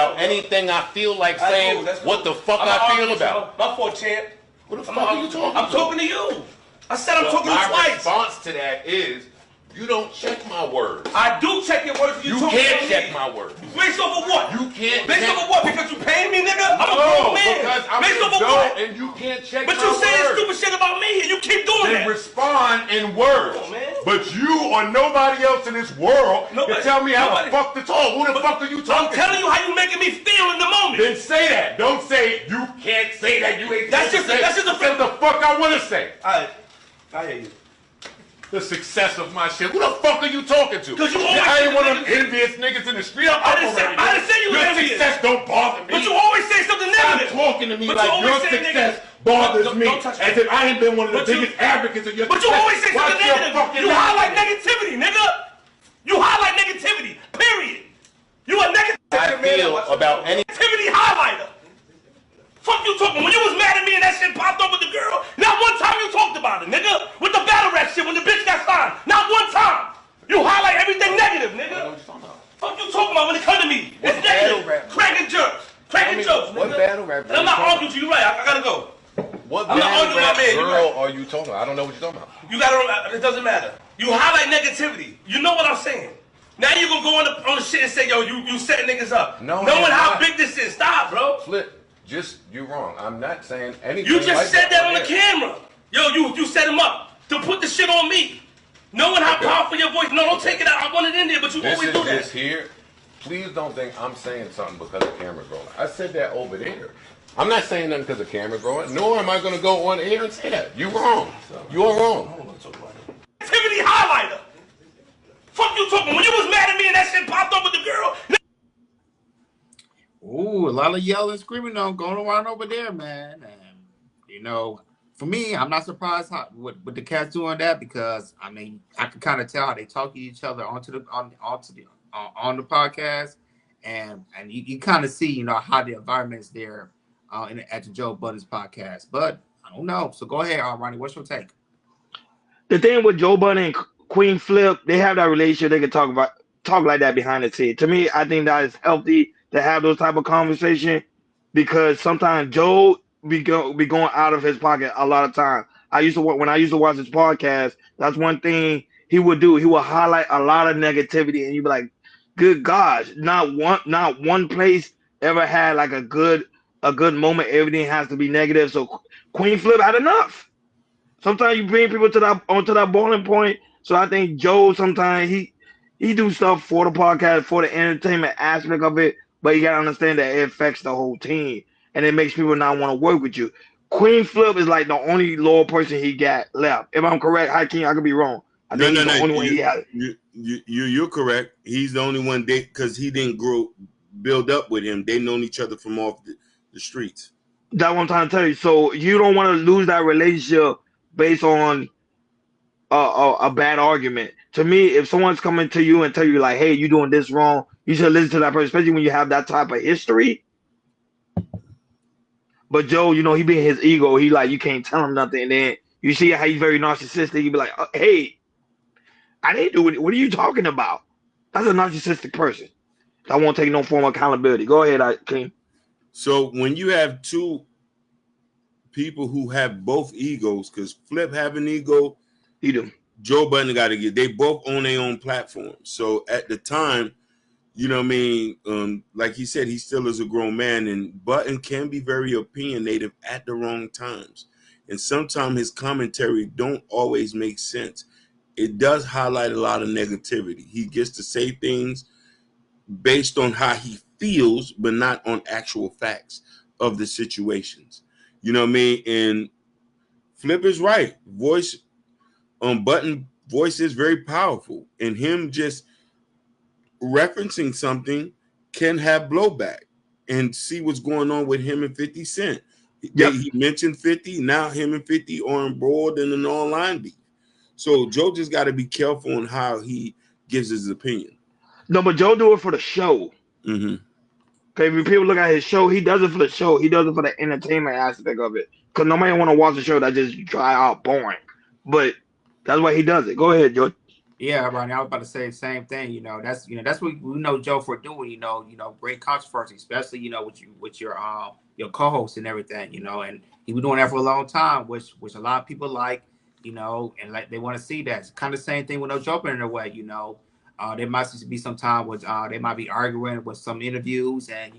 about anything I feel like saying. What the fuck I feel about? My fault, champ. What the fuck are you talking about? I'm talking to you. I said I'm talking to you twice. My response to that is, you don't check my words. I do check your words. You can't check my words. Based off of what? You can't. Based off of what? Because you paying me, nigga? I'm a grown man. Because I'm based an off of adult what? and you can't check but my you words. saying stupid shit about me and you keep doing that. Respond in Oh, words. But you or nobody else in this world can tell me how the fuck to talk. Who the fuck are you talking to? I'm telling you how you making me feel in the moment. Then say that. Don't say you can't say that. You ain't. That's just a what the fuck I want to say. Alright, I hear you. The success of my shit. Who the fuck are you talking to? Because you always I ain't one of them envious niggas in the street. I didn't say you were envious. Your success don't bother me. But you always say something negative. Stop talking to me like your success bothers me. As if I ain't been one of the biggest advocates of your success. But you always say something negative. You highlight negativity, nigga. You highlight negativity. Period. You a negative I feel about any negativity highlighter. Fuck you talking. When you was mad at me and that shit popped up with the girl, not one time you talked about it, nigga. With the battle rap shit when the bitch got signed. Not one time. You highlight everything negative, nigga. Fuck you talking about when it come to me. It's negative. Cracking jokes. Cracking jokes, nigga. What battle rap? And I'm not arguing to you, right? I gotta go. What I'm not arguing with my man. Girl are you talking about? I don't know what you're talking about. You gotta, it doesn't matter. You highlight negativity. You know what I'm saying. Now you gonna go on the shit and say, yo, you setting niggas up. No, knowing how big this is. Stop, bro. Flip. You're wrong. I'm not saying anything. You just like said that on the camera. Yo, you set him up to put the shit on me. Knowing how powerful your voice. No, don't take it out. I want it in there, but you always do that. This here. Please don't think I'm saying something because the camera's rolling. I said that over there. I'm not saying nothing because the camera's rolling. Nor am I going to go on air and say that. You're wrong. You're wrong. I don't want to talk about it. Activity highlighter. Fuck you talking. When you was mad at me and that shit popped up with the girl. Ooh, a lot of yelling, screaming on going on over there, man. And you know, for me, I'm not surprised with the cats doing that because I mean, I can kind of tell how they talk to each other on the podcast, and you kind of see, you know, how the environment's there at the Joe Budden's podcast. But I don't know. So go ahead, Ronnie. What's your take? The thing with Joe Budden and Queenzflip, they have that relationship. They can talk like that behind the scene. To me, I think that is healthy to have those type of conversation because sometimes Joe be going out of his pocket a lot of time. When I used to watch his podcast, that's one thing he would do. He would highlight a lot of negativity, and you'd be like, "Good gosh, not one place ever had like a good moment. Everything has to be negative." So Queenzflip had enough. Sometimes you bring people onto that boiling point. So I think Joe sometimes he do stuff for the podcast, for the entertainment aspect of it. But you gotta understand that it affects the whole team, and it makes people not want to work with you. Queenzflip is like the only loyal person he got left. If I'm correct, Hakeem, I could be wrong. I think he's the only one he has. You're correct. He's the only one because he didn't build up with him. They known each other from off the streets. That's what I'm trying to tell you. So you don't want to lose that relationship based on a bad argument. To me, if someone's coming to you and tell you like, "Hey, you're doing this wrong," you should listen to that person, especially when you have that type of history. But Joe, you know, he being his ego, he like, you can't tell him nothing. And then you see how he's very narcissistic. You be like, "Hey, I didn't do it. What are you talking about?" That's a narcissistic person that won't take no form of accountability. Go ahead, King. So when you have two people who have both egos, because Flip have an ego, he do. Joe Budden got to they both own their own platform. So at the time, you know what I mean? Like he said, he still is a grown man, and Budden can be very opinionative at the wrong times. And sometimes his commentary don't always make sense. It does highlight a lot of negativity. He gets to say things based on how he feels, but not on actual facts of the situations. You know what I mean? And Flip is right. Budden voice is very powerful, and him just referencing something can have blowback. And see what's going on with him and 50 Cent. Yep. He mentioned 50. Now him and 50 are on board in an online beef. So Joe just got to be careful on how he gives his opinion. No, but Joe do it for the show. Mm-hmm. Okay, when people look at his show, he does it for the show. He does it for the entertainment aspect of it. Because nobody want to watch a show that just dry out boring. But that's why he does it. Go ahead, Joe. Yeah, Ronnie, I was about to say the same thing. That's what we know Joe for doing. Great controversy, especially with your co-host and everything. And he was doing that for a long time, which a lot of people like. And like they want to see that. It's kind of the same thing with no Joker in a way. There might be some time with they might be arguing with some interviews, and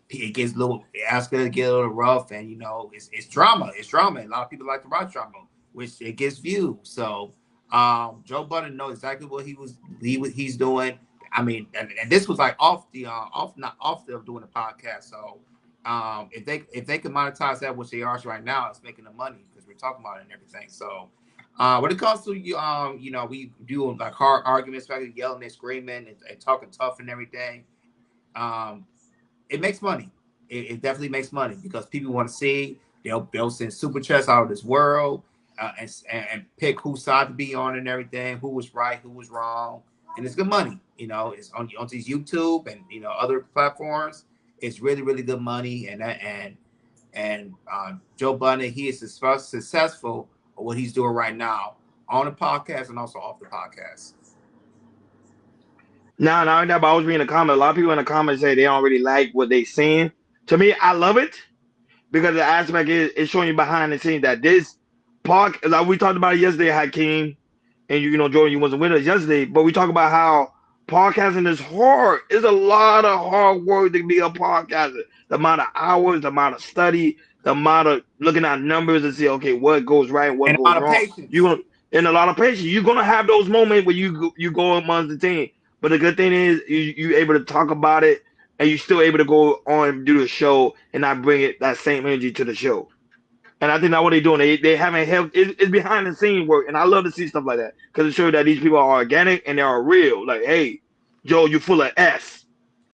it gets a little, ask to get a little rough, and it's drama. It's drama. And a lot of people like to watch drama, which it gets views. So. Joe Budden knows exactly what he's doing. I mean, and this was like not off the doing the podcast. So if they can monetize that, which they are right now, it's making the money because we're talking about it and everything. So when it comes to we do like hard arguments, like yelling and screaming and talking tough and everything. It makes money. It definitely makes money because people want to see. They'll send super chats out of this world. And pick whose side to be on and everything, who was right, who was wrong, and it's good money. It's on these YouTube and other platforms. It's really really good money, and Joe Budden, he is successful at what he's doing right now on the podcast and also off the podcast. Now, but I was reading the comment. A lot of people in the comments say they don't really like what they seeing. To me, I love it because the aspect is it's showing you behind the scenes that this park, like we talked about it yesterday, Hakeem, and Jordan, you wasn't with us yesterday, but we talk about how podcasting is hard. It's a lot of hard work to be a podcaster. The amount of hours, the amount of study, the amount of looking at numbers and see, okay, what goes right, what and goes wrong. And a lot of patience. You're gonna have those moments where you go amongst the team. But the good thing is you're able to talk about it and you're still able to go on and do the show and not bring that same energy to the show. And I think that's what they're doing. They haven't helped. It's behind the scene work, and I love to see stuff like that because it shows that these people are organic and they are real. Like, hey, Joe, you're full of S.